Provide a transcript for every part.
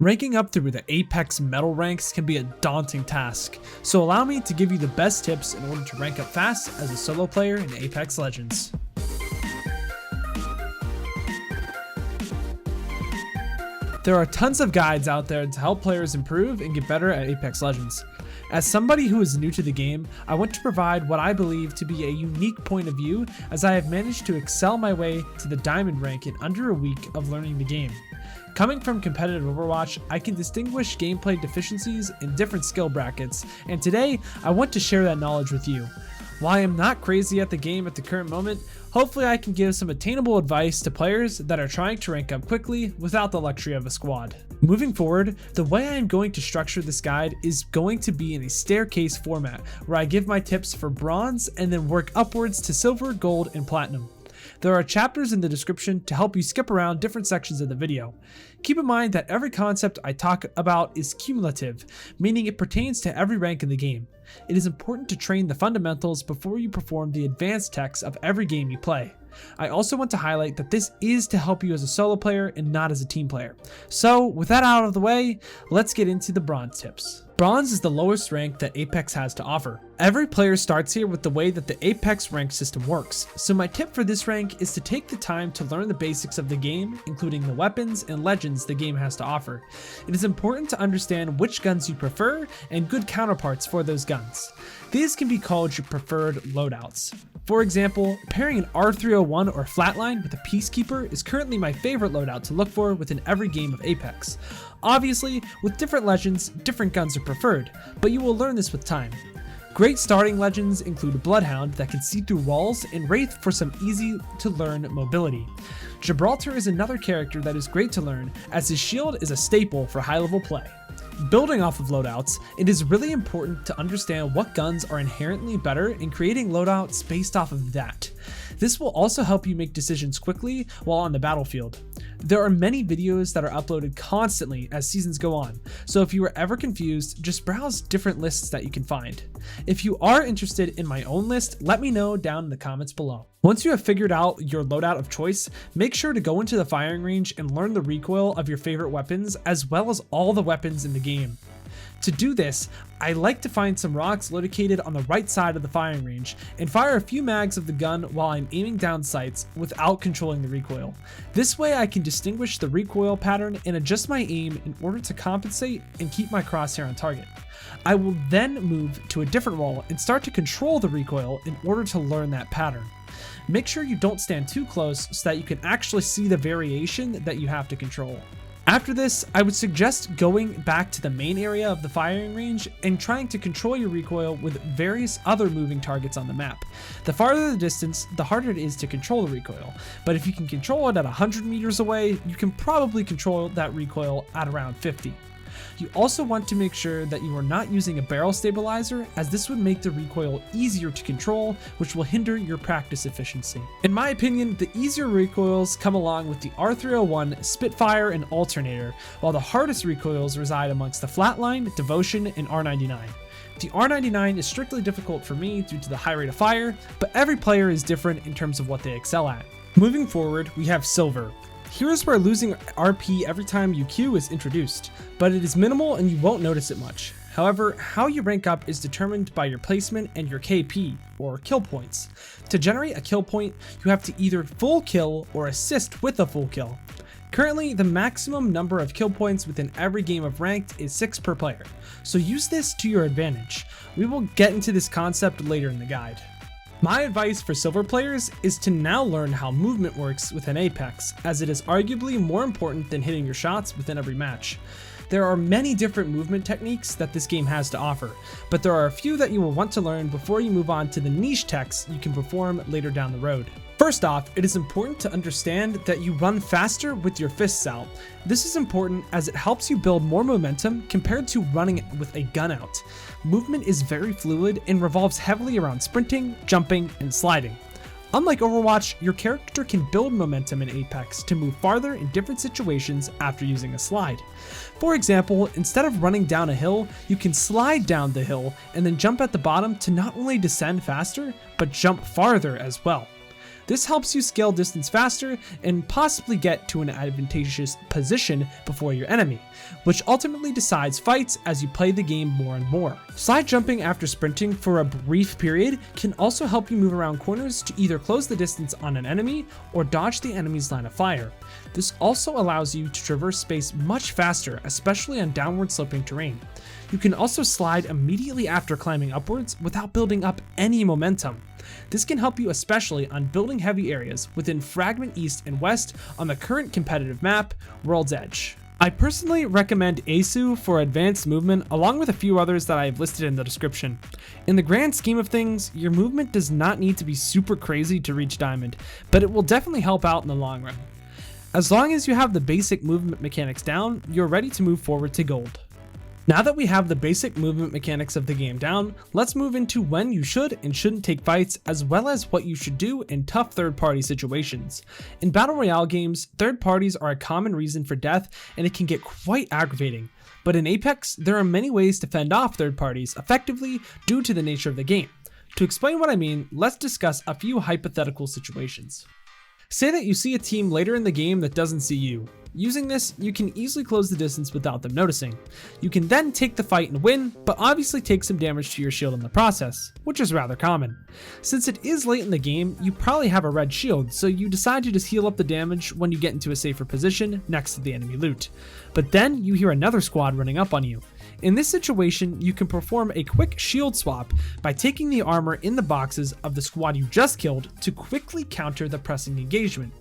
Ranking up through the Apex medal ranks can be a daunting task, so allow me to give you the best tips in order to rank up fast as a solo player in Apex Legends. There are tons of guides out there to help players improve and get better at Apex Legends. As somebody who is new to the game, I want to provide what I believe to be a unique point of view, as I have managed to excel my way to the diamond rank in under a week of learning the game. Coming from competitive Overwatch, I can distinguish gameplay deficiencies in different skill brackets, and today I want to share that knowledge with you. While I am not crazy at the game at the current moment, hopefully I can give some attainable advice to players that are trying to rank up quickly without the luxury of a squad. Moving forward, the way I am going to structure this guide is going to be in a staircase format, where I give my tips for bronze and then work upwards to silver, gold, and platinum. There are chapters in the description to help you skip around different sections of the video. Keep in mind that every concept I talk about is cumulative, meaning it pertains to every rank in the game. It is important to train the fundamentals before you perform the advanced techs of every game you play. I also want to highlight that this is to help you as a solo player and not as a team player. So with that out of the way, let's get into the bronze tips. Bronze is the lowest rank that Apex has to offer. Every player starts here with the way that the Apex rank system works, so my tip for this rank is to take the time to learn the basics of the game, including the weapons and legends the game has to offer. It is important to understand which guns you prefer and good counterparts for those guns. These can be called your preferred loadouts. For example, pairing an R301 or flatline with a Peacekeeper is currently my favorite loadout to look for within every game of Apex. Obviously, with different legends, different guns are preferred, but you will learn this with time. Great starting legends include Bloodhound that can see through walls and Wraith for some easy to learn mobility. Gibraltar is another character that is great to learn, as his shield is a staple for high level play. Building off of loadouts, it is really important to understand what guns are inherently better and creating loadouts based off of that. This will also help you make decisions quickly while on the battlefield. There are many videos that are uploaded constantly as seasons go on, so if you are ever confused, just browse different lists that you can find. If you are interested in my own list, let me know down in the comments below. Once you have figured out your loadout of choice, make sure to go into the firing range and learn the recoil of your favorite weapons as well as all the weapons in the game. To do this, I like to find some rocks located on the right side of the firing range and fire a few mags of the gun while I'm aiming down sights without controlling the recoil. This way I can distinguish the recoil pattern and adjust my aim in order to compensate and keep my crosshair on target. I will then move to a different wall and start to control the recoil in order to learn that pattern. Make sure you don't stand too close so that you can actually see the variation that you have to control. After this, I would suggest going back to the main area of the firing range and trying to control your recoil with various other moving targets on the map. The farther the distance, the harder it is to control the recoil, but if you can control it at 100 meters away, you can probably control that recoil at around 50. You also want to make sure that you are not using a barrel stabilizer, as this would make the recoil easier to control, which will hinder your practice efficiency. In my opinion, the easier recoils come along with the R301, Spitfire, and Alternator, while the hardest recoils reside amongst the Flatline, Devotion, and R99. The R99 is strictly difficult for me due to the high rate of fire, but every player is different in terms of what they excel at. Moving forward, we have Silver. Here's where losing RP every time you Q is introduced, but it is minimal and you won't notice it much. However, how you rank up is determined by your placement and your KP, or kill points. To generate a kill point, you have to either full kill or assist with a full kill. Currently, the maximum number of kill points within every game of Ranked is 6 per player, so use this to your advantage. We will get into this concept later in the guide. My advice for silver players is to now learn how movement works within Apex, as it is arguably more important than hitting your shots within every match. There are many different movement techniques that this game has to offer, but there are a few that you will want to learn before you move on to the niche techs you can perform later down the road. First off, it is important to understand that you run faster with your fists out. This is important as it helps you build more momentum compared to running with a gun out. Movement is very fluid and revolves heavily around sprinting, jumping, and sliding. Unlike Overwatch, your character can build momentum in Apex to move farther in different situations after using a slide. For example, instead of running down a hill, you can slide down the hill and then jump at the bottom to not only descend faster, but jump farther as well. This helps you scale distance faster and possibly get to an advantageous position before your enemy, which ultimately decides fights as you play the game more and more. Slide jumping after sprinting for a brief period can also help you move around corners to either close the distance on an enemy or dodge the enemy's line of fire. This also allows you to traverse space much faster, especially on downward sloping terrain. You can also slide immediately after climbing upwards without building up any momentum. This can help you especially on building heavy areas within Fragment East and West on the current competitive map, World's Edge. I personally recommend Asu for advanced movement along with a few others that I have listed in the description. In the grand scheme of things, your movement does not need to be super crazy to reach Diamond, but it will definitely help out in the long run. As long as you have the basic movement mechanics down, you're ready to move forward to Gold. Now that we have the basic movement mechanics of the game down, let's move into when you should and shouldn't take fights, as well as what you should do in tough third-party situations. In Battle Royale games, third parties are a common reason for death, and it can get quite aggravating. But in Apex, there are many ways to fend off third parties effectively due to the nature of the game. To explain what I mean, let's discuss a few hypothetical situations. Say that you see a team later in the game that doesn't see you. Using this, you can easily close the distance without them noticing. You can then take the fight and win, but obviously take some damage to your shield in the process, which is rather common. Since it is late in the game, you probably have a red shield, so you decide to just heal up the damage when you get into a safer position next to the enemy loot. But then you hear another squad running up on you. In this situation, you can perform a quick shield swap by taking the armor in the boxes of the squad you just killed to quickly counter the pressing engagement.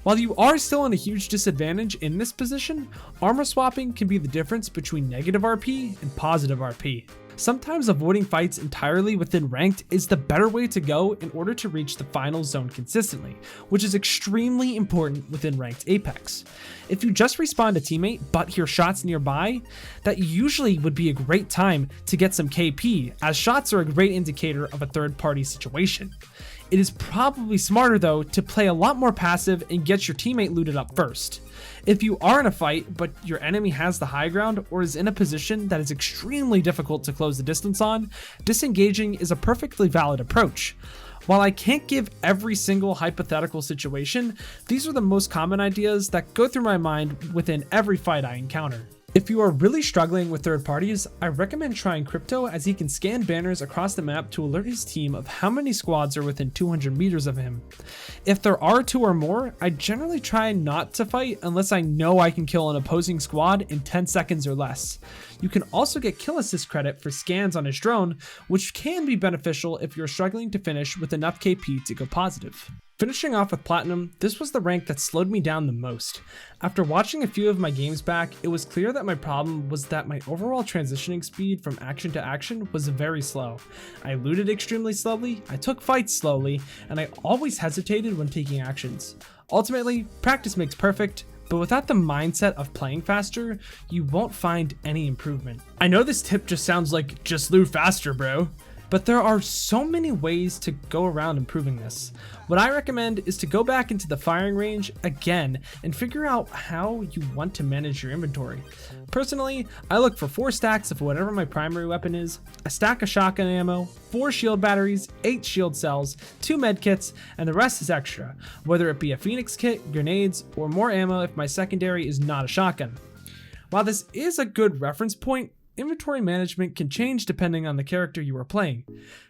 While you are still in a huge disadvantage in this position, armor swapping can be the difference between negative RP and positive RP. Sometimes avoiding fights entirely within ranked is the better way to go in order to reach the final zone consistently, which is extremely important within ranked Apex. If you just respawn a teammate but hear shots nearby, that usually would be a great time to get some KP, as shots are a great indicator of a third party situation. It is probably smarter though to play a lot more passive and get your teammate looted up first. If you are in a fight but your enemy has the high ground or is in a position that is extremely difficult to close the distance on, disengaging is a perfectly valid approach. While I can't give every single hypothetical situation, these are the most common ideas that go through my mind within every fight I encounter. If you are really struggling with third parties, I recommend trying Crypto, as he can scan banners across the map to alert his team of how many squads are within 200 meters of him. If there are 2 or more, I generally try not to fight unless I know I can kill an opposing squad in 10 seconds or less. You can also get kill assist credit for scans on his drone, which can be beneficial if you're struggling to finish with enough KP to go positive. Finishing off with Platinum, this was the rank that slowed me down the most. After watching a few of my games back, it was clear that my problem was that my overall transitioning speed from action to action was very slow. I looted extremely slowly, I took fights slowly, and I always hesitated when taking actions. Ultimately, practice makes perfect, but without the mindset of playing faster, you won't find any improvement. I know this tip just sounds like, just loot faster, bro. But there are so many ways to go around improving this. What I recommend is to go back into the firing range again and figure out how you want to manage your inventory. Personally, I look for 4 stacks of whatever my primary weapon is, a stack of shotgun ammo, 4 shield batteries, 8 shield cells, 2 med kits, and the rest is extra, whether it be a Phoenix kit, grenades, or more ammo if my secondary is not a shotgun. While this is a good reference point, inventory management can change depending on the character you are playing.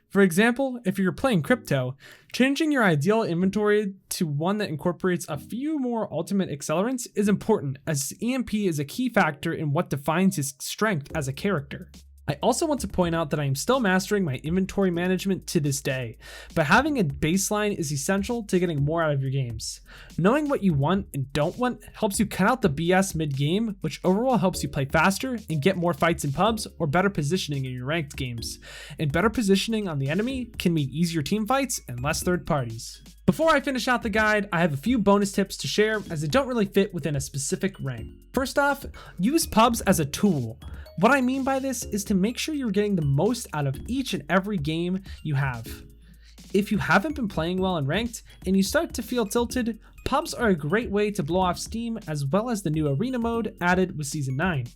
For example, if you're playing Crypto, changing your ideal inventory to one that incorporates a few more ultimate accelerants is important, as EMP is a key factor in what defines his strength as a character. I also want to point out that I am still mastering my inventory management to this day, but having a baseline is essential to getting more out of your games. Knowing what you want and don't want helps you cut out the BS mid-game, which overall helps you play faster and get more fights in pubs or better positioning in your ranked games. And better positioning on the enemy can mean easier team fights and less third parties. Before I finish out the guide, I have a few bonus tips to share as they don't really fit within a specific rank. First off, use pubs as a tool. What I mean by this is to make sure you're getting the most out of each and every game you have. If you haven't been playing well in ranked and you start to feel tilted, pubs are a great way to blow off steam, as well as the new arena mode added with Season 9.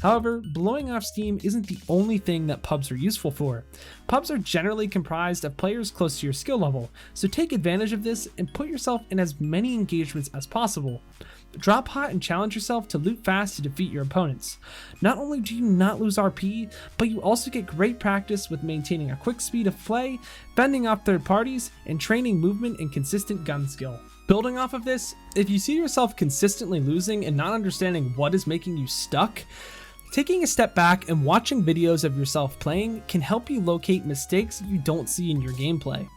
However, blowing off steam isn't the only thing that pubs are useful for. Pubs are generally comprised of players close to your skill level, so take advantage of this and put yourself in as many engagements as possible. Drop hot and challenge yourself to loot fast to defeat your opponents. Not only do you not lose RP, but you also get great practice with maintaining a quick speed of play, fending off third parties, and training movement and consistent gun skill. Building off of this, if you see yourself consistently losing and not understanding what is making you stuck, taking a step back and watching videos of yourself playing can help you locate mistakes you don't see in your gameplay.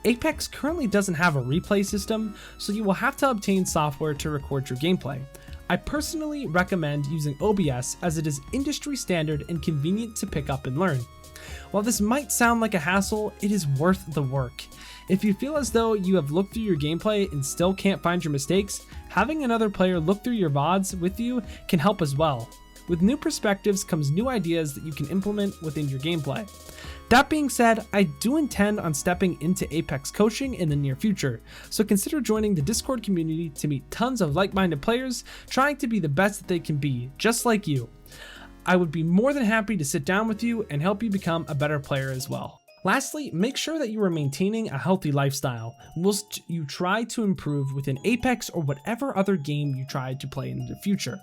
Apex currently doesn't have a replay system, so you will have to obtain software to record your gameplay. I personally recommend using OBS as it is industry standard and convenient to pick up and learn. While this might sound like a hassle, it is worth the work. If you feel as though you have looked through your gameplay and still can't find your mistakes, having another player look through your VODs with you can help as well. With new perspectives comes new ideas that you can implement within your gameplay. That being said, I do intend on stepping into Apex coaching in the near future, so consider joining the Discord community to meet tons of like-minded players trying to be the best that they can be, just like you. I would be more than happy to sit down with you and help you become a better player as well. Lastly, make sure that you are maintaining a healthy lifestyle whilst you try to improve within Apex or whatever other game you try to play in the future.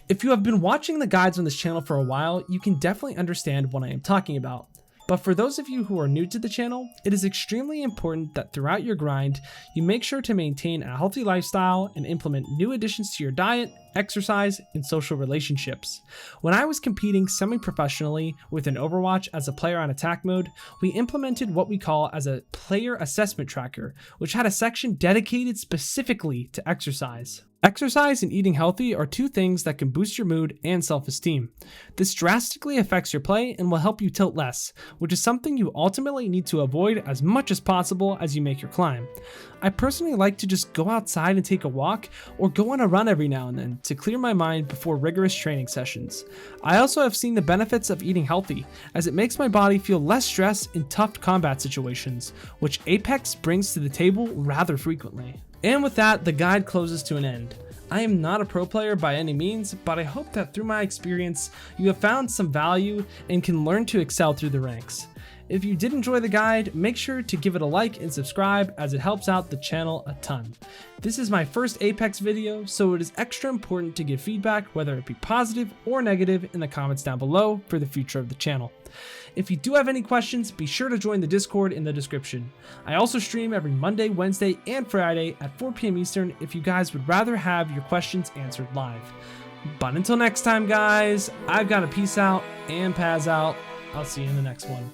If you have been watching the guides on this channel for a while, you can definitely understand what I am talking about. But for those of you who are new to the channel, it is extremely important that throughout your grind, you make sure to maintain a healthy lifestyle and implement new additions to your diet, exercise, and social relationships. When I was competing semi-professionally within Overwatch as a player on attack mode, we implemented what we call as a player assessment tracker, which had a section dedicated specifically to exercise. Exercise and eating healthy are two things that can boost your mood and self-esteem. This drastically affects your play and will help you tilt less, which is something you ultimately need to avoid as much as possible as you make your climb. I personally like to just go outside and take a walk or go on a run every now and then to clear my mind before rigorous training sessions. I also have seen the benefits of eating healthy, as it makes my body feel less stress in tough combat situations, which Apex brings to the table rather frequently. And with that, the guide closes to an end. I am not a pro player by any means, but I hope that through my experience, you have found some value and can learn to excel through the ranks. If you did enjoy the guide, make sure to give it a like and subscribe, as it helps out the channel a ton. This is my first Apex video, so it is extra important to give feedback, whether it be positive or negative, in the comments down below for the future of the channel. If you do have any questions, be sure to join the Discord in the description. I also stream every Monday, Wednesday, and Friday at 4 p.m. Eastern if you guys would rather have your questions answered live. But until next time, guys, I've got to peace out and Paz out. I'll see you in the next one.